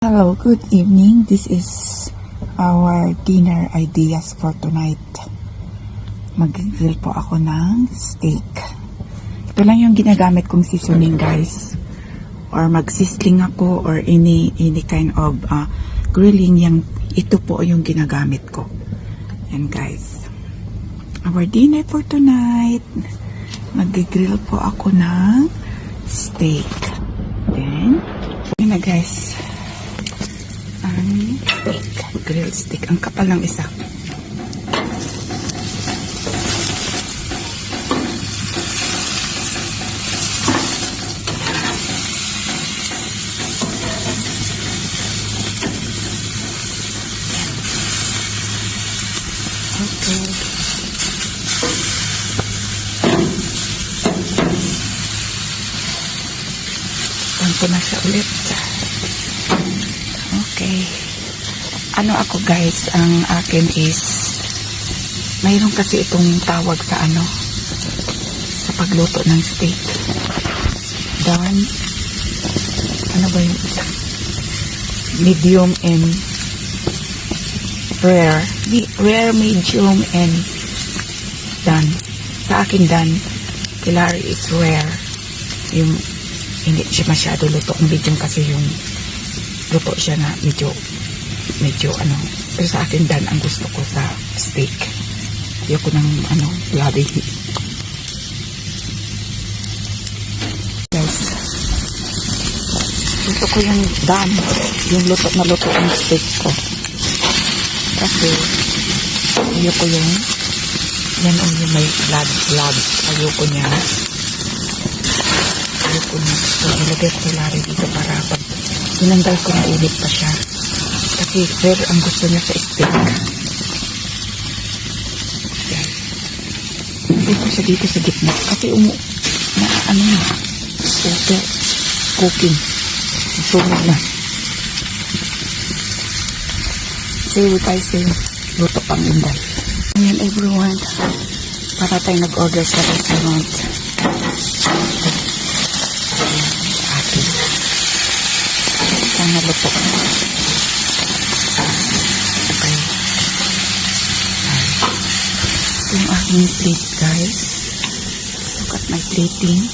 Hello, good evening. This is our dinner ideas for tonight. Mag-grill po ako ng steak. Ito lang yung ginagamit kong seasoning, guys. Or mag-sizzling ako or any kind of grilling. Ito po yung ginagamit ko. Yan, guys. Our dinner for tonight. Mag-grill po ako ng steak. Then, yun na, guys. Steak, grilled steak. Ang kapal ng isa. Okay. Tanto na siya ulit. Okay. Ano ako, guys, ang akin is mayroon kasi itong tawag sa sa pagluto ng steak. Done. Ano ba yung isa? Medium and rare. Rare, medium, and done. Sa akin, done. Kilari is rare. Yung hindi siya masyado luto. Medium kasi yung luto siya na medyo pero sa akin dan ang gusto ko sa steak. Ayoko ng labi. Guys, gusto ko yung dan, yung luto ang steak ko, kasi ayoko yung yung may blood. Ayoko niya. So nilagay ko lari dito para pag tinanggal ko na ulit pa siya. Kasi rare ang gusto niya sa steak. Yan. Hindi ko siya dito sa gitna. Kasi auto cooking. Sunog na. Say luto pang inday. Ayan, everyone. Para tayo nag-order sa restaurant. Atin. Sana luto. Yung aking plate, guys. Look at my plating.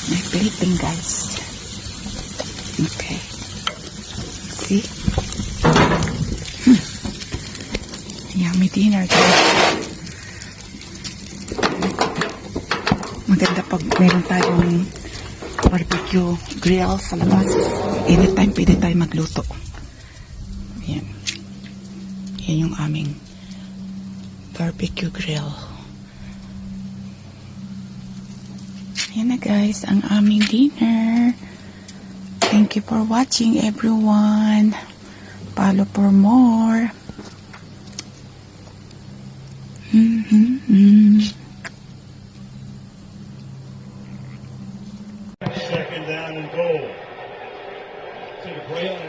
My plating, guys. Okay. See? Yummy dinner, guys. Maganda pag meron tayong barbecue grill sa labas. Anytime pwede tayo magluto. Yan. Yan yung aming barbecue grill. Yan na, guys, ang aming dinner. Thank you for watching, everyone. Follow for more. Second down and goal. To the Braille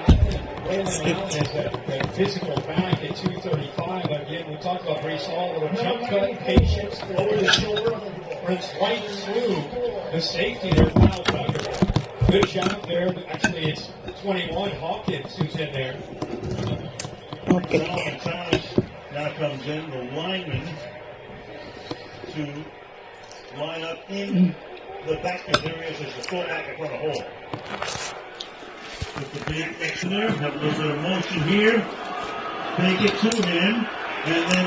has that physical back at 235. Again, we talked about Brace Hall with a jump cut, patience, over the shoulder, runs right through the safety there. Wow, Tucker. Good shot there. Actually, it's 21 Hawkins who's in there. Okay. Now comes in the lineman to line up in the back, because there is the fullback in front of hole. With the big mix in there, have a little bit of motion here, take it to him, and then